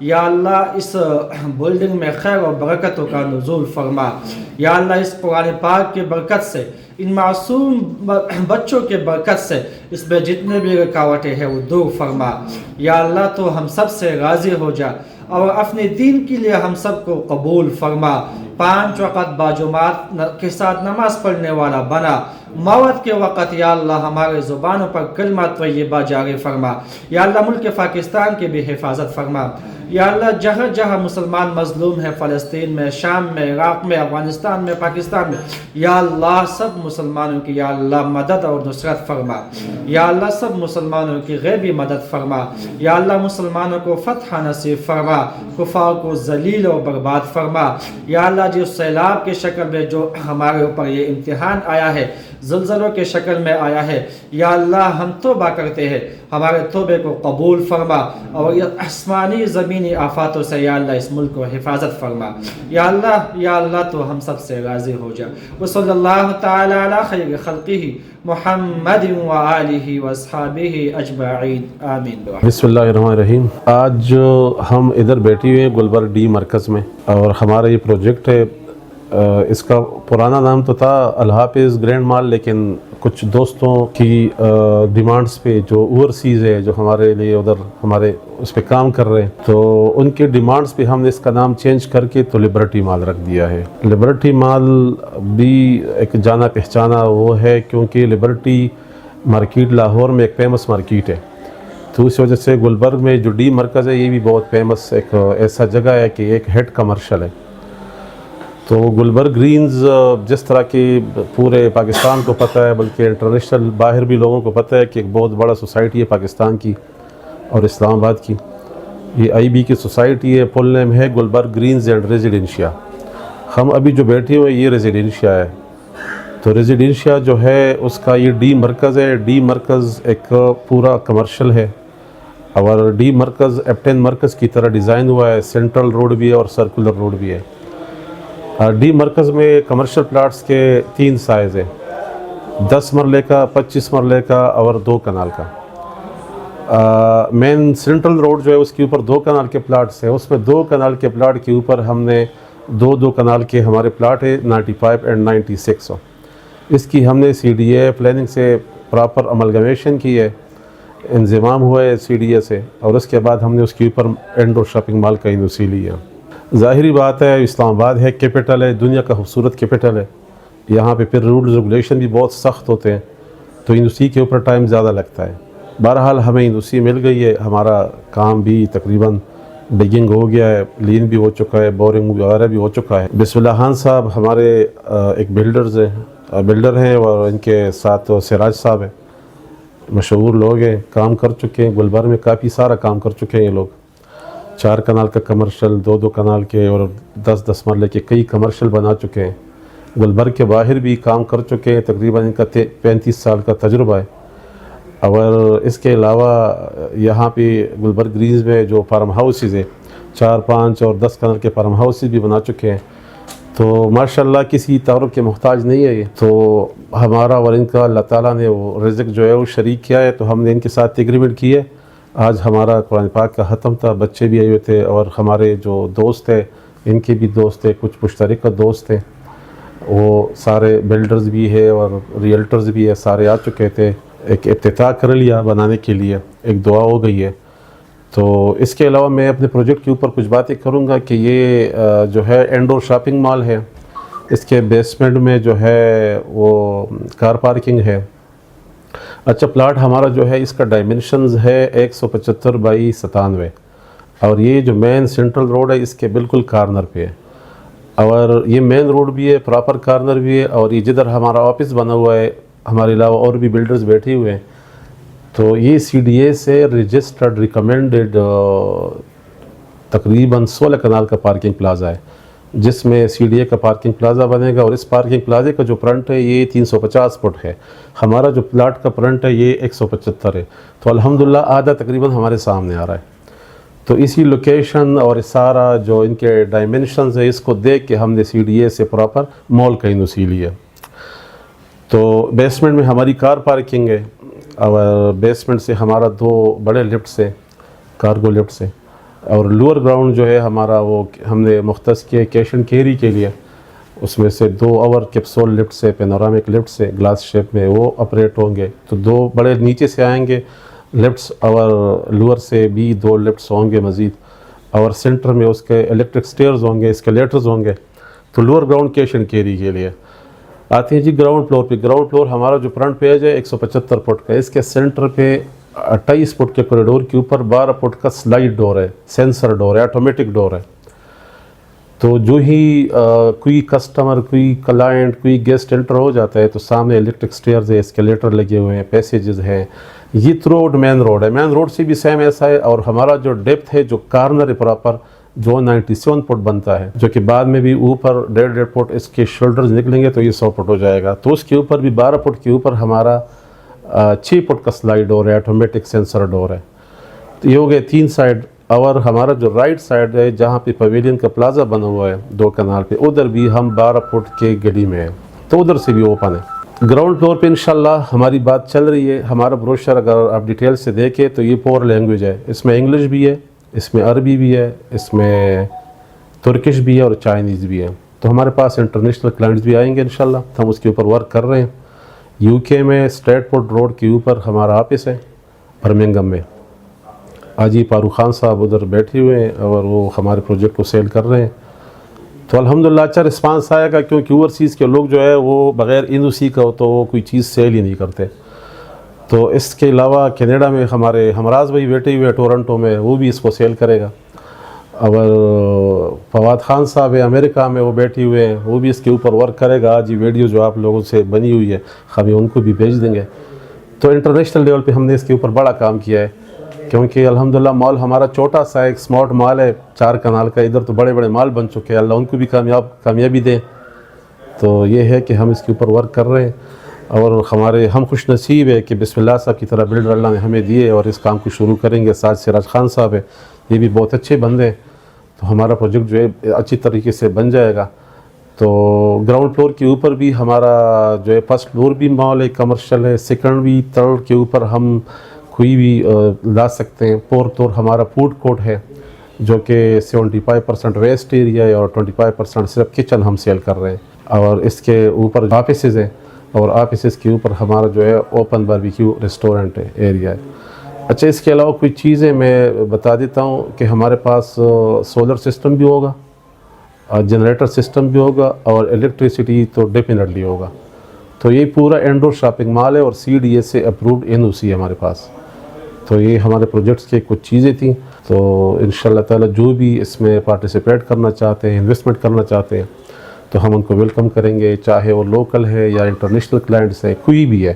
یا اللہ اس بلڈنگ میں خیر و برکتوں کا نزول فرما. یا اللہ اس قرآن پاک کی برکت سے، ان معصوم بچوں کے برکت سے اس میں جتنے بھی رکاوٹیں ہیں وہ دور فرما. یا اللہ تو ہم سب سے راضی ہو جا اور اپنے دین کے لیے ہم سب کو قبول فرما. 5 وقت باجماعت کے ساتھ نماز پڑھنے والا بنا. موت کے وقت یا اللہ ہمارے زبانوں پر کلمہ طیبہ جاری فرما. یا اللہ ملک پاکستان کی بھی حفاظت فرما. یا اللہ جہاں جہاں مسلمان مظلوم ہیں، فلسطین میں، شام میں، عراق میں، افغانستان میں، پاکستان میں، یا اللہ سب مسلمانوں کی یا اللہ مدد اور نصرت فرما. یا اللہ سب مسلمانوں کی غیبی مدد فرما. یا اللہ مسلمانوں کو فتح نصیب فرما، کفار کو ذلیل و برباد فرما. یا اللہ جو سیلاب کے شکل میں جو ہمارے اوپر یہ امتحان آیا ہے، زلزلوں کے شکل میں آیا ہے، یا اللہ ہم توبہ کرتے ہیں، ہمارے توبے کو قبول فرما اور یہ آسمانی زمینی آفاتوں سے یا اللہ اس ملک کو حفاظت فرما. یا اللہ تو ہم سب سے راضی ہو جا. وصلی اللہ تعالی علی خیر خلقہ محمد وآلہ واصحابہ اجمعین آمین. بسم اللہ الرحمن الرحیم. آج ہم ادھر بیٹھے ہوئے ہیں گلبرگ ڈی مرکز میں، اور ہمارا یہ پروجیکٹ ہے. اس کا پرانا نام تو تھا الحافظ گرینڈ مال، لیکن کچھ دوستوں کی ڈیمانڈز پہ جو اوورسیز ہے، جو ہمارے لیے ادھر ہمارے اس پہ کام کر رہے ہیں، تو ان کے ڈیمانڈز پہ ہم نے اس کا نام چینج کر کے تو لبرٹی مال رکھ دیا ہے. لبرٹی مال بھی ایک جانا پہچانا وہ ہے، کیونکہ لبرٹی مارکیٹ لاہور میں ایک فیمس مارکیٹ ہے، تو اس وجہ سے گلبرگ میں جو ڈی مرکز ہے یہ بھی بہت فیمس ایک ایسا جگہ ہے کہ ایک ہیڈ کمرشل ہے. تو گلبرگ گرینز جس طرح کی پورے پاکستان کو پتہ ہے، بلکہ انٹرنیشنل باہر بھی لوگوں کو پتہ ہے کہ ایک بہت بڑا سوسائٹی ہے پاکستان کی اور اسلام آباد کی. یہ آئی بی کی سوسائٹی ہے، فل نیم ہے گلبرگ گرینز اینڈ ریزیڈینشیا. ہم ابھی جو بیٹھے ہوئے یہ ریزیڈینشیا ہے. تو ریزیڈینشیا جو ہے اس کا یہ ڈی مرکز ہے. ڈی مرکز ایک پورا کمرشل ہے، اور ڈی مرکز ایپٹین مرکز کی طرح ڈیزائن ہوا ہے. سینٹرل روڈ بھی ہے اور سرکولر روڈ بھی ہے. ڈی مرکز میں کمرشل پلاٹس کے 3 سائز ہیں، 10 مرلے کا، 25 مرلے کا اور 2 کنال کا. مین سینٹرل روڈ جو ہے اس کے اوپر 2 کنال کے پلاٹس ہیں. اس میں 2 کنال کے پلاٹ کے اوپر ہم نے 2 کنال کے ہمارے پلاٹ ہے 95 اینڈ 96. اس کی ہم نے سی ڈی اے پلاننگ سے پراپر املگمیشن کی ہے، انضمام ہوا ہے سی ڈی اے سے، اور اس کے بعد ہم نے اس کے اوپر انڈور شاپنگ مال کا NOC لیا. ظاہری بات ہے اسلام آباد ہے، کیپٹل ہے، دنیا کا خوبصورت کیپٹل ہے. یہاں پہ پھر رولز ریگولیشن بھی بہت سخت ہوتے ہیں، تو NOC کے اوپر ٹائم زیادہ لگتا ہے. بہرحال ہمیں NOC مل گئی ہے. ہمارا کام بھی تقریباً ڈگنگ ہو گیا ہے، لین بھی ہو چکا ہے، بورنگ وغیرہ بھی ہو چکا ہے. بسم اللہ خان صاحب ہمارے ایک بلڈر ہیں، اور ان کے ساتھ سراج صاحب ہیں، مشہور لوگ ہیں، کام کر چکے ہیں. گلبرگ میں کافی سارا کام کر چکے ہیں یہ لوگ. 4 کنال کا کمرشل، 2 کنال کے اور 10 مرلے کے کئی کمرشل بنا چکے ہیں. گلبرگ کے باہر بھی کام کر چکے ہیں. تقریباً ان کا 35 سال کا تجربہ ہے. اور اس کے علاوہ یہاں پہ گلبرگ گرینز میں جو فارم ہاؤسز ہیں، 4، 5 اور 10 کنال کے فارم ہاؤسز بھی بنا چکے ہیں. تو ماشاءاللہ کسی تعارف کے محتاج نہیں ہے یہ. تو ہمارا اور ان کا اللہ تعالیٰ نے وہ رزق جو ہے وہ شریک کیا ہے، تو ہم نے ان کے ساتھ ایگریمنٹ کی ہے. آج ہمارا قرآن پاک کا ختم تھا، بچے بھی آئے ہوئے تھے، اور ہمارے جو دوست ہیں ان کے بھی دوست ہیں، کچھ مشترکہ دوست ہیں، وہ سارے بلڈرز بھی ہے اور ریئلٹرز بھی ہے، سارے آ چکے تھے. ایک افتتاح کر لیا بنانے کے لیے، ایک دعا ہو گئی ہے. تو اس کے علاوہ میں اپنے پروجیکٹ کے اوپر کچھ باتیں کروں گا کہ یہ جو ہے انڈور شاپنگ مال ہے. اس کے بیسمنٹ میں جو ہے وہ کار پارکنگ ہے. اچھا پلاٹ ہمارا جو ہے اس کا ڈائمنشنز ہے 175 بائی 97، اور یہ جو مین سینٹرل روڈ ہے اس کے بالکل کارنر پہ ہے، اور یہ مین روڈ بھی ہے، پراپر کارنر بھی ہے. اور یہ جدھر ہمارا آفس بنا ہوا ہے، ہمارے علاوہ اور بھی بلڈرز بیٹھے ہوئے ہیں. تو یہ سی ڈی اے سے رجسٹرڈ ریکمینڈڈ تقریباً 16 کنال کا پارکنگ پلازا ہے، جس میں سی ڈی اے کا پارکنگ پلازا بنے گا. اور اس پارکنگ پلازے کا جو فرنٹ ہے یہ 350 فٹ ہے. ہمارا جو پلاٹ کا فرنٹ ہے یہ 175 ہے. تو الحمدللہ آدھا تقریباً ہمارے سامنے آ رہا ہے. تو اسی لوکیشن اور سارا جو ان کے ڈائمنشنز ہے اس کو دیکھ کے ہم نے سی ڈی اے سے پراپر مال کا NOC لیا. تو بیسمنٹ میں ہماری کار پارکنگ ہے، اور بیسمنٹ سے ہمارا 2 بڑے لفٹس ہیں، کارگو لفٹس ہیں. اور لوور گراؤنڈ جو ہے ہمارا وہ ہم نے مختص کیا کیش اینڈ کیری کے لیے، اس میں سے 2 اور کیپسول لفٹ سے پینورامک لفٹ سے گلاس شیپ میں وہ آپریٹ ہوں گے، تو 2 بڑے نیچے سے آئیں گے لفٹس، اور لوور سے بھی 2 لفٹس ہوں گے مزید، اور سینٹر میں اس کے الیکٹرک سٹیئرز ہوں گے، اسکیلیٹرز ہوں گے۔ تو lower ground cash and carry کے لیے آتے ہیں جی گراؤنڈ فلور پہ۔ گراؤنڈ فلور ہمارا جو فرنٹ پیج ہے 175 فٹ کا، اس کے سینٹر پہ 28 فٹ کے کوریڈور کے اوپر 12 فٹ کا سلائڈ ڈور ہے، سینسر ڈور ہے، آٹومیٹک ڈور ہے۔ تو جو ہی کوئی کسٹمر، کوئی کلائنٹ، کوئی گیسٹ انٹر ہو جاتا ہے تو سامنے الیکٹرک سٹیئرز ہے، اسکیلیٹر لگے ہوئے ہیں، پیسیجز ہیں۔ یہ تھرو آؤٹ مین روڈ ہے، مین روڈ سے بھی سیم ایسا ہے، اور ہمارا جو ڈیپتھ ہے، جو کارنر ہے پراپر، جو 97 فٹ بنتا ہے، جو کہ بعد میں بھی اوپر 1.5 فٹ اس کے شولڈرز نکلیں گے تو یہ 100 فٹ ہو جائے گا۔ تو اس کے اوپر بھی 12 فٹ کے اوپر ہمارا 6 فٹ کا سلائڈ ڈور ہے، آٹومیٹک سینسر ڈور ہے۔ تو یہ ہو گئے 3 سائڈ، اور ہمارا جو رائٹ سائڈ ہے جہاں پہ پویلین کا پلازا بنا ہوا ہے 2 کنال پہ، ادھر بھی ہم 12 فٹ کے گلی میں ہیں، تو ادھر سے بھی اوپن ہے۔ گراؤنڈ فلور پہ انشاءاللہ ہماری بات چل رہی ہے۔ ہمارا بروشر اگر آپ ڈیٹیل سے دیکھیں تو یہ 4 لینگویج ہے، اس میں انگلش بھی ہے، اس میں عربی بھی ہے، اس میں ترکش بھی ہے، اور چائنیز بھی ہے۔ تو ہمارے پاس انٹرنیشنل کلائنٹس بھی آئیں گے انشاءاللہ، ہم اس کے اوپر ورک کر رہے ہیں۔ UK میں اسٹریٹ فورڈ روڈ کے اوپر ہمارا آفس ہے برمنگھم میں۔ آج ہی فاروق خان صاحب ادھر بیٹھے ہوئے ہیں اور وہ ہمارے پروجیکٹ کو سیل کر رہے ہیں۔ تو الحمدللہ اچھا رسپانس آئے گا، کیونکہ اوورسیز کے لوگ جو ہے وہ بغیر NOC کا ہو تو وہ کوئی چیز سیل ہی نہیں کرتے۔ تو اس کے علاوہ کینیڈا میں ہمارے ہمراز بھائی بیٹھے ہوئے ہیں ٹورنٹو میں، وہ بھی اس کو سیل کرے گا۔ اور فواد خان صاحب ہے امریکہ میں، وہ بیٹھے ہوئے ہیں، وہ بھی اس کے اوپر ورک کرے گا۔ آج یہ ویڈیو جو آپ لوگوں سے بنی ہوئی ہے ہم ان کو بھی بھیج دیں گے۔ تو انٹرنیشنل لیول پہ ہم نے اس کے اوپر بڑا کام کیا ہے، کیونکہ الحمدللہ مال ہمارا چھوٹا سا ایک سمارٹ مال ہے 4 کنال کا، ادھر تو بڑے بڑے مال بن چکے ہیں، اللہ ان کو بھی کامیابی دیں۔ تو یہ ہے کہ ہم اس کے اوپر ورک کر رہے ہیں، اور ہم خوش نصیب ہے کہ بسم اللہ صاحب کی طرح بلڈر اللہ نے ہمیں دیے، اور اس کام کو شروع کریں گے۔ ساتھ سراج خان صاحب ہے، یہ بھی بہت اچھے بندے ہیں، تو ہمارا پروجیکٹ جو ہے اچھی طریقے سے بن جائے گا۔ تو گراؤنڈ فلور کے اوپر بھی ہمارا جو ہے فرسٹ فلور بھی مال ہے، کمرشل ہے، سیکنڈ بھی، تھرڈ کے اوپر ہم کوئی بھی لا سکتے ہیں۔ فورتھ فلور ہمارا فوڈ کورٹ ہے، جو کہ 75% ویسٹ ایریا ہے، اور 25% صرف کچن ہم سیل کر رہے ہیں۔ اور اس کے اوپر آفیسز ہیں، اور آفیسز کے اوپر ہمارا جو ہے اوپن باربیکیو ریسٹورنٹ ہے، ایریا ہے۔ اچھا، اس کے علاوہ کوئی چیزیں میں بتا دیتا ہوں کہ ہمارے پاس سولر سسٹم بھی ہوگا، جنریٹر سسٹم بھی ہوگا، اور الیکٹریسٹی تو ڈیفینیٹلی ہوگا۔ تو یہ پورا انڈور شاپنگ مال ہے، اور CDA سے اپرووڈ NOC ہے ہمارے پاس۔ تو یہ ہمارے پروجیکٹس کے کچھ چیزیں تھیں۔ تو انشاءاللہ تعالی جو بھی اس میں پارٹیسپیٹ کرنا چاہتے ہیں، انویسٹمنٹ کرنا چاہتے ہیں، تو ہم ان کو ویلکم کریں گے، چاہے وہ لوکل ہے یا انٹرنیشنل کلائنٹس ہے، کوئی بھی ہے،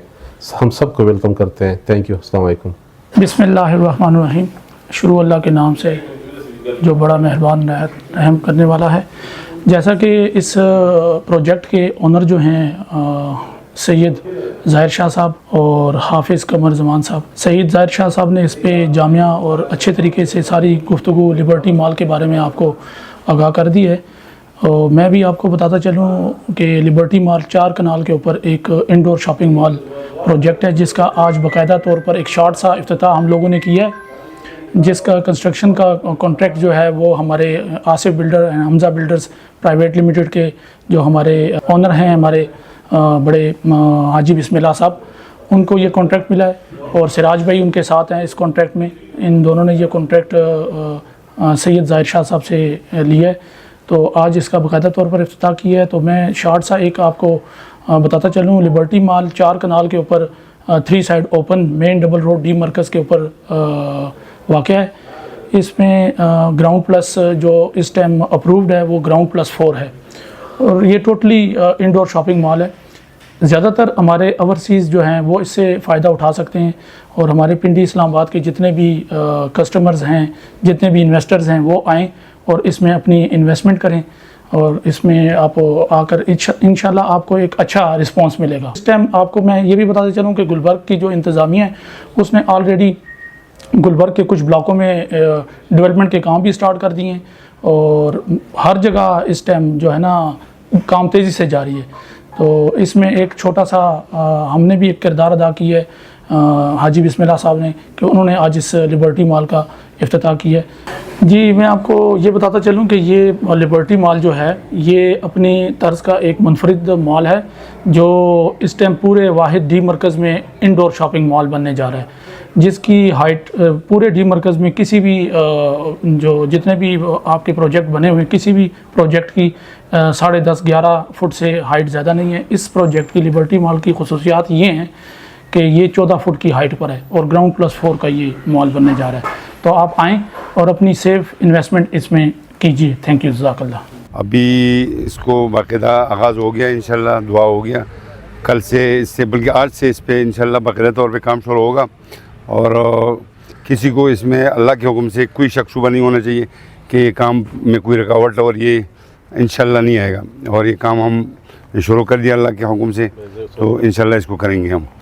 ہم سب کو ویلکم کرتے ہیں۔ تھینک یو، السلام علیکم۔ بسم اللہ الرحمن الرحیم۔ شروع اللہ کے نام سے جو بڑا مہربان رحم کرنے والا ہے۔ جیسا کہ اس پروجیکٹ کے اونر جو ہیں سید ظاہر شاہ صاحب اور حافظ قمر زمان صاحب، سید ظاہر شاہ صاحب نے اس پہ جامعہ اور اچھے طریقے سے ساری گفتگو لبرٹی مال کے بارے میں آپ کو آگاہ کر دی ہے۔ اور میں بھی آپ کو بتاتا چلوں کہ لبرٹی مال 4 کنال کے اوپر ایک انڈور شاپنگ مال پروجیکٹ ہے، جس کا آج باقاعدہ طور پر ایک شارٹ سا افتتاح ہم لوگوں نے کیا ہے، جس کا کنسٹرکشن کا کانٹریکٹ جو ہے وہ ہمارے Asif builder and Hamza builders private limited کے جو ہمارے اونر ہیں، ہمارے بڑے حاجی بسم اللہ صاحب، ان کو یہ کانٹریکٹ ملا ہے، اور سراج بھائی ان کے ساتھ ہیں اس کانٹریکٹ میں۔ ان دونوں نے یہ کانٹریکٹ سید ظاہر شاہ صاحب سے لیا ہے، تو آج اس کا باقاعدہ طور پر افتتاح کیا ہے۔ تو میں شارٹ سا ایک آپ کو بتاتا چلوں، لبرٹی مال 4 کنال کے اوپر 3 سائڈ اوپن مین ڈبل روڈ ڈی مرکز کے اوپر واقع ہے۔ اس میں گراؤنڈ پلس جو اس ٹائم اپرووڈ ہے وہ گراؤنڈ پلس 4 ہے، اور یہ ٹوٹلی انڈور شاپنگ مال ہے۔ زیادہ تر ہمارے اوورسیز جو ہیں وہ اس سے فائدہ اٹھا سکتے ہیں، اور ہمارے پنڈی اسلام آباد کے جتنے بھی کسٹمرز ہیں، جتنے بھی انویسٹرز ہیں، وہ آئیں اور اس میں اپنی انویسٹمنٹ کریں، اور اس میں آپ آ کر انشاءاللہ آپ کو ایک اچھا رسپانس ملے گا۔ اس ٹائم آپ کو میں یہ بھی بتاتے چلوں کہ گلبرگ کی جو انتظامیہ ہے اس نے آلریڈی گلبرگ کے کچھ بلاکوں میں ڈیولپمنٹ کے کام بھی سٹارٹ کر دیے ہیں، اور ہر جگہ اس ٹائم جو ہے نا کام تیزی سے جاری ہے۔ تو اس میں ایک چھوٹا سا ہم نے بھی ایک کردار ادا کی ہے حاجی بسم اللہ صاحب نے کہ انہوں نے آج اس لبرٹی مال کا افتتاح کیا ہے۔ جی میں آپ کو یہ بتاتا چلوں کہ یہ لبرٹی مال جو ہے یہ اپنی طرز کا ایک منفرد مال ہے جو اس ٹائم پورے واحد ڈی مرکز میں انڈور شاپنگ مال بننے جا رہا ہے، جس کی ہائٹ پورے ڈی مرکز میں کسی بھی جو جتنے بھی آپ کے پروجیکٹ بنے ہوئے کسی بھی پروجیکٹ کی 10.5-11 فٹ سے ہائٹ زیادہ نہیں ہے۔ اس پروجیکٹ کی لبرٹی مال کی خصوصیات یہ ہیں کہ یہ 14 فٹ کی ہائٹ پر ہے اور گراؤنڈ +4 کا یہ مال بننے جا رہا ہے، تو آپ آئیں اور اپنی سیف انویسٹمنٹ اس میں کیجیے۔ تھینک یو، جزاک اللہ۔ ابھی اس کو باقاعدہ آغاز ہو گیا، انشاءاللہ دعا ہو گیا، کل سے اس سے بلکہ آج سے اس پہ انشاءاللہ باقاعدہ طور پہ کام شروع ہوگا، اور کسی کو اس میں اللہ کے حکم سے کوئی شک شبہ نہیں ہونا چاہیے کہ یہ کام میں کوئی رکاوٹ اور یہ انشاءاللہ نہیں آئے گا، اور یہ کام ہم شروع کر دیا اللہ کے حکم سے، تو انشاءاللہ اس کو کریں گے ہم۔